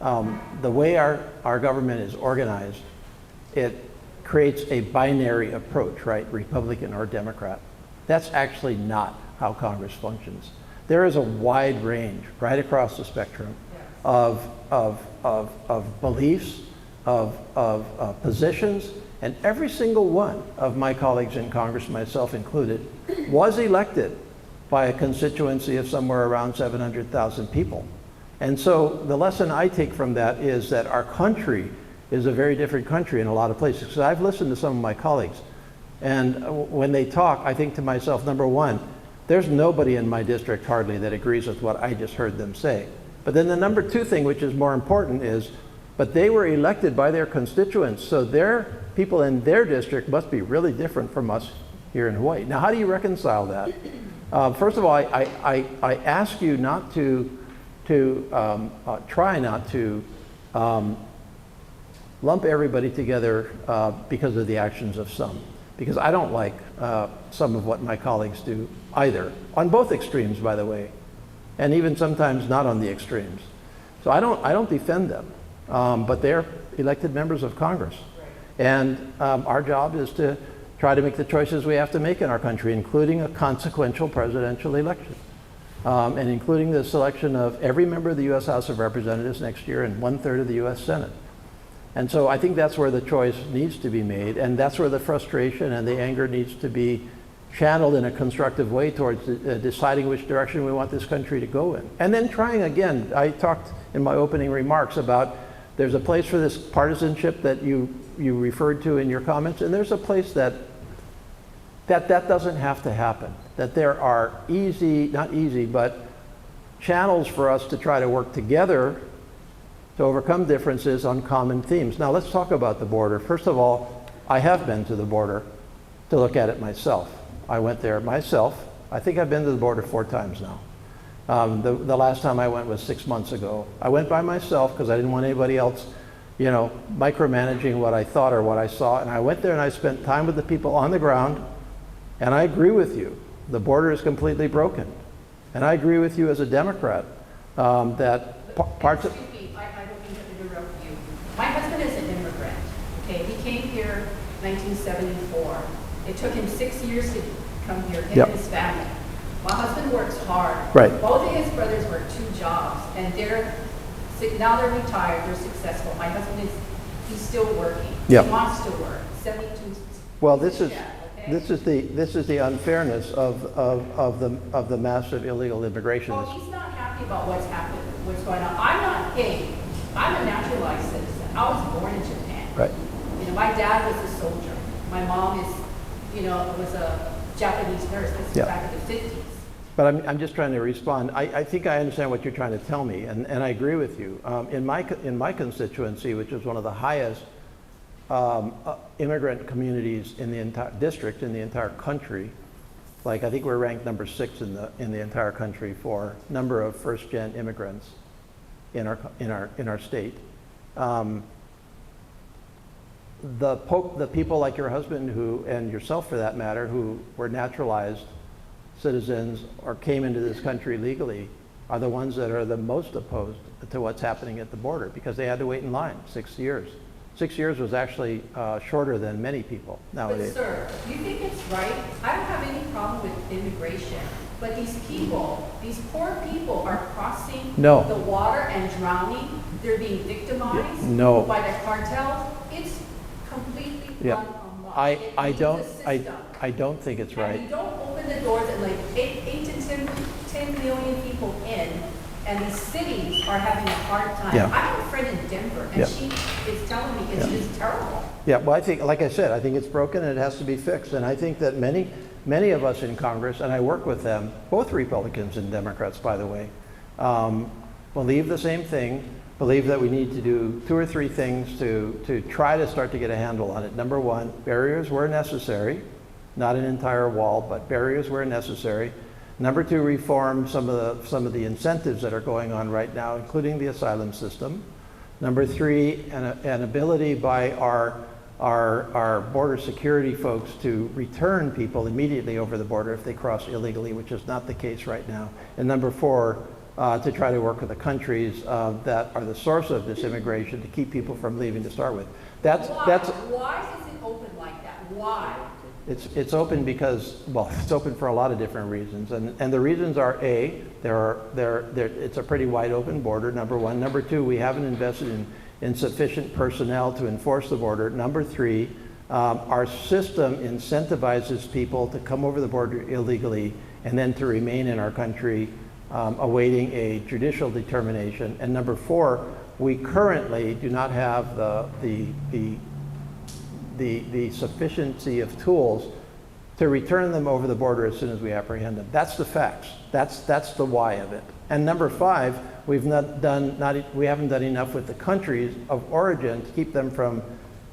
The way our government is organized, it creates a binary approach, right? Republican or Democrat. That's actually not how Congress functions. There is a wide range right across the spectrum of beliefs, of positions, and every single one of my colleagues in Congress, myself included, was elected by a constituency of somewhere around 700,000 people. And so the lesson I take from that is that our country is a very different country in a lot of places. Because I've listened to some of my colleagues, and when they talk, I think to myself, number one, there's nobody in my district hardly that agrees with what I just heard them say. But then the number two thing, which is more important, is, but they were elected by their constituents, so their people in their district must be really different from us here in Hawaii. Now, how do you reconcile that? First of all, I ask you not to try not to lump everybody together because of the actions of some. Because I don't like some of what my colleagues do either, on both extremes, by the way, and even sometimes not on the extremes. So I don't defend them, but they're elected members of Congress. And our job is to try to make the choices we have to make in our country, including a consequential presidential election, and including the selection of every member of the U.S. House of Representatives next year and 1/3 of the U.S. Senate. And so I think that's where the choice needs to be made, and that's where the frustration and the anger needs to be channeled in a constructive way towards deciding which direction we want this country to go in. And then trying again, I talked in my opening remarks about there's a place for this partisanship that you referred to in your comments, and there's a place that doesn't have to happen. That there are not easy, but channels for us to try to work together to overcome differences on common themes. Now let's talk about the border. First of all, I have been to the border to look at it myself. I went there myself. I think I've been to the border 4 times now. The last time I went was 6 months ago. I went by myself because I didn't want anybody else, you know, micromanaging what I thought or what I saw. And I went there and I spent time with the people on the ground. And I agree with you. The border is completely broken. And I agree with you as a Democrat that parts of... Excuse me, I don't mean to interrupt you. My husband is an immigrant, okay? He came here 1974. It took him 6 years to come here, him Yep. and his family. My husband works hard. Right. Both of his brothers work 2 jobs, and now they're retired, they're successful. My husband he's still working. Yep. He wants to work, 72. Well, this is okay? this is the unfairness of the massive illegal immigration. Oh, he's not happy about what's going on. I'm not gay. I'm a naturalized citizen. I was born in Japan. Right. You know, my dad was a soldier. My mom was a Japanese nurse. This is Yeah. back in the 50s. But I'm just trying to respond. I think I understand what you're trying to tell me, and I agree with you. In my constituency, which is one of the highest immigrant communities in the entire district, in the entire country, like I think we're ranked number 6 in the entire country for number of first-gen immigrants in our state. The people like your husband and yourself for that matter, who were naturalized citizens or came into this country legally, are the ones that are the most opposed to what's happening at the border because they had to wait in line 6 years. 6 years was actually shorter than many people nowadays. But sir, you think it's right? I don't have any problem with immigration, but these people, these poor people are crossing No. the water and drowning. They're being victimized No. by the cartels. It's completely Yeah. run amok. I It needs don't a system. I don't think it's And right. you don't open the doors and like 8 to 10 million people in, and these cities are having a hard time. Yeah. I have a friend in Denver, and Yeah. she is telling me it's just terrible. Yeah, well, I think, like I said, I think it's broken and it has to be fixed. And I think that many of us in Congress, and I work with them, both Republicans and Democrats, by the way, believe the same thing, believe that we need to do 2 or 3 things to try to start to get a handle on it. Number 1, barriers where necessary, not an entire wall, but barriers where necessary. Number 2, reform some of the incentives that are going on right now, including the asylum system. Number 3, an ability by our border security folks to return people immediately over the border if they cross illegally, which is not the case right now. And number 4, to try to work with the countries that are the source of this immigration to keep people from leaving to start with. Why is it open like that? Why? It's open because, well, it's open for a lot of different reasons, and the reasons are A, it's a pretty wide open border, number 1. Number 2, we haven't invested in sufficient personnel to enforce the border. Number 3, our system incentivizes people to come over the border illegally and then to remain in our country awaiting a judicial determination. And number 4, we currently do not have the sufficiency of tools to return them over the border as soon as we apprehend them. That's the facts. That's the why of it. And number 5, we haven't done enough with the countries of origin to keep them from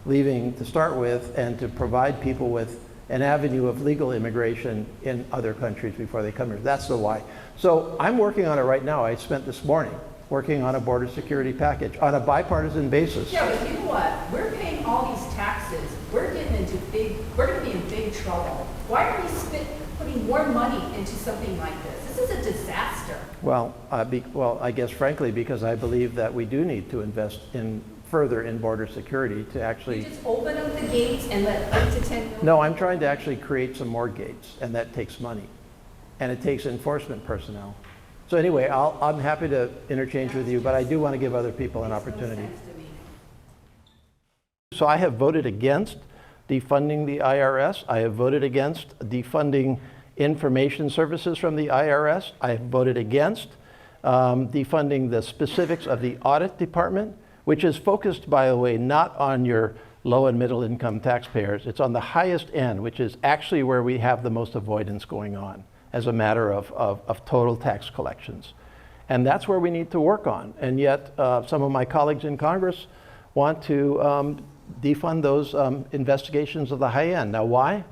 leaving to start with and to provide people with an avenue of legal immigration in other countries before they come here. That's the why. So I'm working on it right now. I spent this morning working on a border security package on a bipartisan basis. Yeah, but you know what? We're paying all these taxes. We're going to be in big trouble. Why are we putting more money into something like this? This is a disaster. Well, I guess frankly, because I believe that we do need to invest further in border security to actually... You just open up the gates and let 8 to 10 million... No, I'm trying to actually create some more gates, and that takes money. And it takes enforcement personnel. So anyway, I'm happy to interchange with you, but I do want to give other people an opportunity. Makes no sense to me. So I have voted against defunding the IRS. I have voted against defunding information services from the IRS. I have voted against defunding the specifics of the audit department, which is focused, by the way, not on your low and middle income taxpayers. It's on the highest end, which is actually where we have the most avoidance going on as a matter of total tax collections. And that's where we need to work on. And yet some of my colleagues in Congress want to defund those investigations of the high end. Now why?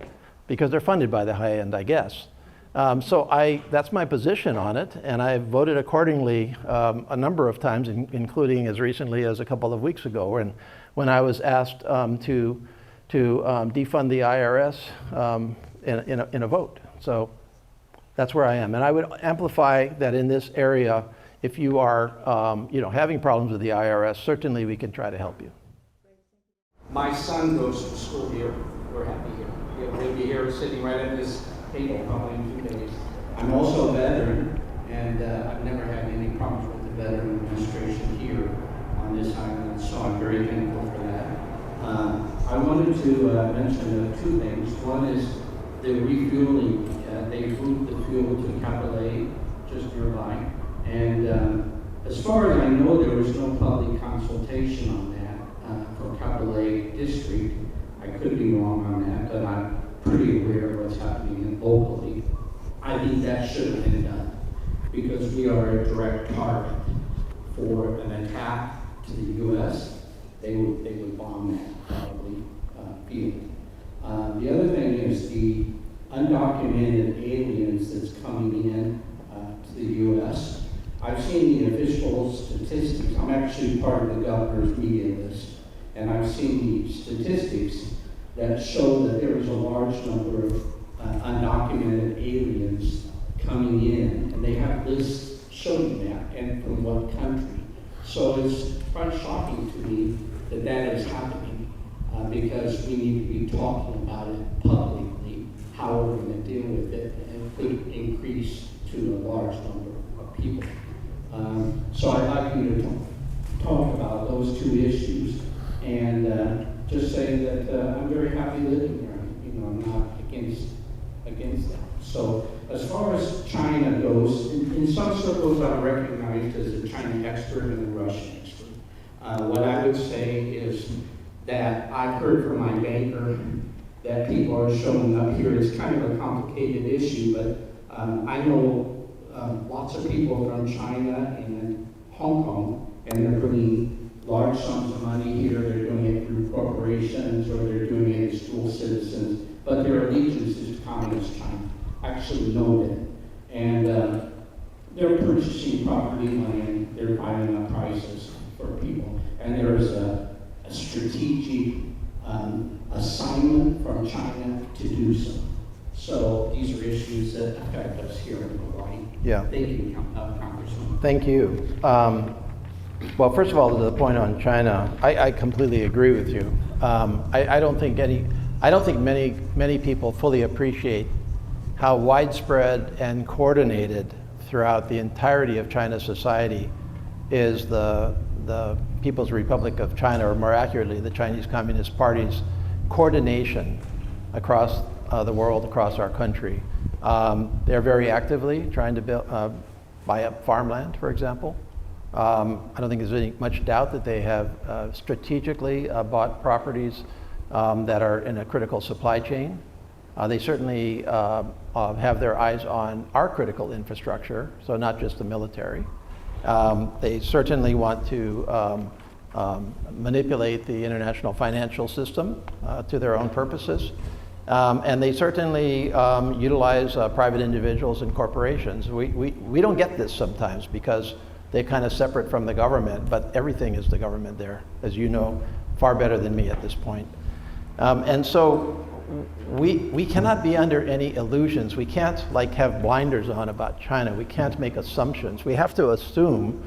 Because they're funded by the high end, I guess. So that's my position on it, and I've voted accordingly a number of times, including as recently as a couple of weeks ago, when I was asked to defund the IRS in a vote. So that's where I am, and I would amplify that in this area. If you are, having problems with the IRS, certainly we can try to help you. My son goes to school here. We're happy here. He'll be here sitting right at this table probably in 2 days. I'm also a veteran, and I've never had any problems with the veteran administration here on this island, so I'm very thankful for that. I wanted to mention 2 things. One is the refueling. They moved the fuel to Kapolei, just nearby. And as far as I know, there was no public consultation on that for Kapolei District. I could be wrong on that, but I'm pretty aware of what's happening locally. I think that should have been done because we are a direct target for an attack to the U.S. They would bomb that probably field. The other thing is the undocumented aliens that's coming in to the U.S. I've seen the official statistics. I'm actually part of the governor's media list, and I've seen the statistics that show that there is a large number of undocumented aliens coming in, and they have lists showing that, and from what country. So it's quite shocking to me that that is happening, because we need to be talking about it publicly, how we're going to deal with it, and it could increase to a large number of people. So I'd like you to talk about those 2 issues, and just say that I'm very happy living here. I'm not against that. So as far as China goes, in some circles I'm recognized as a China expert and a Russian expert. What I would say is that I've heard from my banker that people are showing up here. It's kind of a complicated issue, but I know lots of people from China and Hong Kong, and they're bringing large sums of money here. They're doing it through corporations, or they're doing it as dual citizens, but their allegiance is to Communist China. Actually know that. And they're purchasing property land, they're buying up prices for people. And there is a strategic assignment from China to do so. So these are issues that affect us here in Hawaii. Yeah. Thank you, Congressman. Thank you. Well, first of all, to the point on China, I completely agree with you. I don't think many people fully appreciate how widespread and coordinated throughout the entirety of China's society is the People's Republic of China, or more accurately, the Chinese Communist Party's coordination across the world, across our country. They're very actively trying to buy up farmland, for example. I don't think there's much doubt that they have strategically bought properties that are in a critical supply chain. They certainly have their eyes on our critical infrastructure, so not just the military. They certainly want to manipulate the international financial system to their own purposes. And they certainly utilize private individuals and corporations. We don't get this sometimes because they're kind of separate from the government, but everything is the government there, as you know, far better than me at this point. And so we cannot be under any illusions. We can't have blinders on about China. We can't make assumptions. We have to assume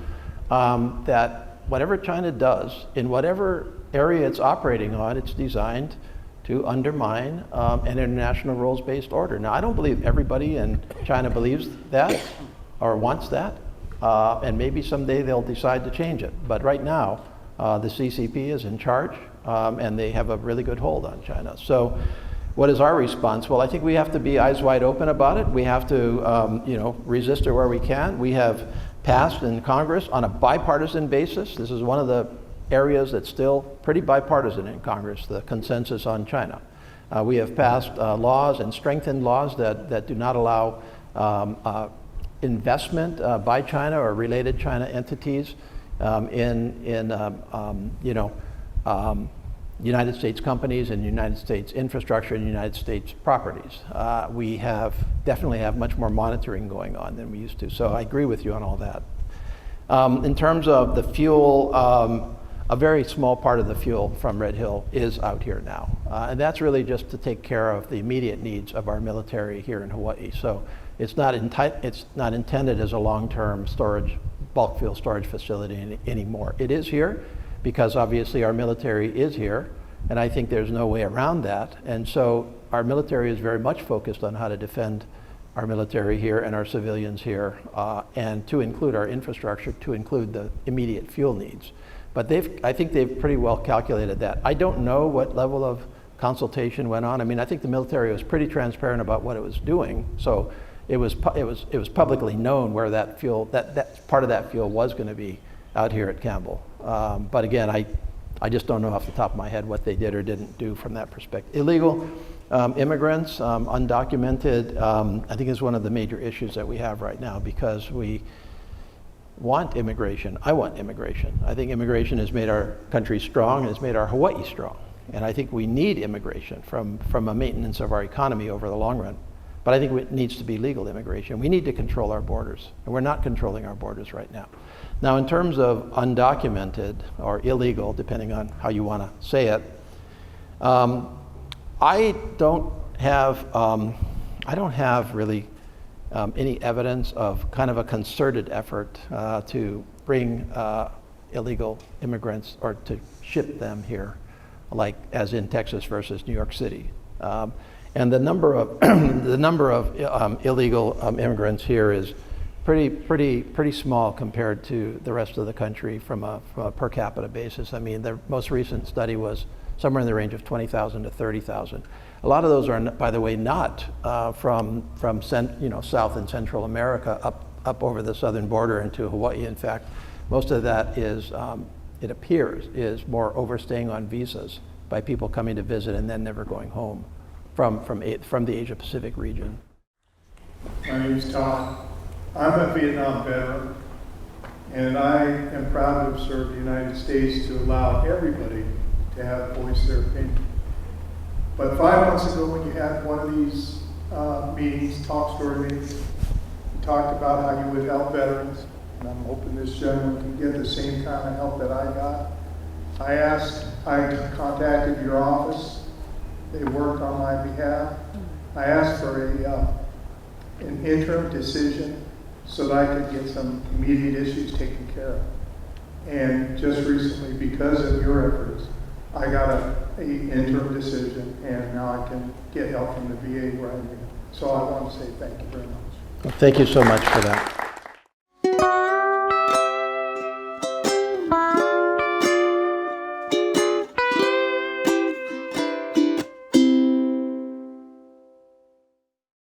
that whatever China does, in whatever area it's operating on, it's designed to undermine an international rules-based order. Now, I don't believe everybody in China believes that or wants that, and maybe someday they'll decide to change it. But right now, the CCP is in charge and they have a really good hold on China. So what is our response? Well, I think we have to be eyes wide open about it. We have to resist it where we can. We have passed in Congress on a bipartisan basis. This is one of the areas that's still pretty bipartisan in Congress, the consensus on China. We have passed laws and strengthened laws that do not allow investment by China or related China entities in United States companies and United States infrastructure and United States properties. We definitely have much more monitoring going on than we used to. So I agree with you on all that. In terms of the fuel, a very small part of the fuel from Red Hill is out here now. And that's really just to take care of the immediate needs of our military here in Hawaii. So it's not intended as a long-term storage, bulk fuel storage facility anymore. It is here because obviously our military is here, and I think there's no way around that. And so our military is very much focused on how to defend our military here and our civilians here, and to include our infrastructure, to include the immediate fuel needs. But I think they've pretty well calculated that. I don't know what level of consultation went on. I mean, I think the military was pretty transparent about what it was doing. So it was publicly known where that fuel, that part of that fuel was going to be out here at Campbell. But again, I just don't know off the top of my head what they did or didn't do from that perspective. Illegal immigrants, undocumented, I think is one of the major issues that we have right now, because we want immigration. I want immigration. I think immigration has made our country strong and has made our Hawaii strong. And I think we need immigration from a maintenance of our economy over the long run. But I think it needs to be legal immigration. We need to control our borders, and we're not controlling our borders right now. Now, in terms of undocumented or illegal, depending on how you want to say it, I don't have really any evidence of kind of a concerted effort to bring illegal immigrants or to ship them here, like as in Texas versus New York City. And the number of illegal immigrants here is pretty small compared to the rest of the country from a per capita basis. I mean, the most recent study was somewhere in the range of 20,000 to 30,000. A lot of those are, by the way, not from South and Central America up over the southern border into Hawaii. In fact, most of that is, it appears, is more overstaying on visas by people coming to visit and then never going home from the Asia Pacific region. My name's Tom. I'm a Vietnam veteran, and I am proud to have served the United States to allow everybody to have voice their opinion. But 5 months ago, when you had one of these meetings, talk story meetings, you talked about how you would help veterans, and I'm hoping this gentleman can get the same kind of help that I got. I contacted your office. They worked on my behalf. I asked for an interim decision so that I could get some immediate issues taken care of. And just recently, because of your efforts, I got an interim decision, and now I can get help from the VA where I need it. So I want to say thank you very much. Well, thank you so much for that.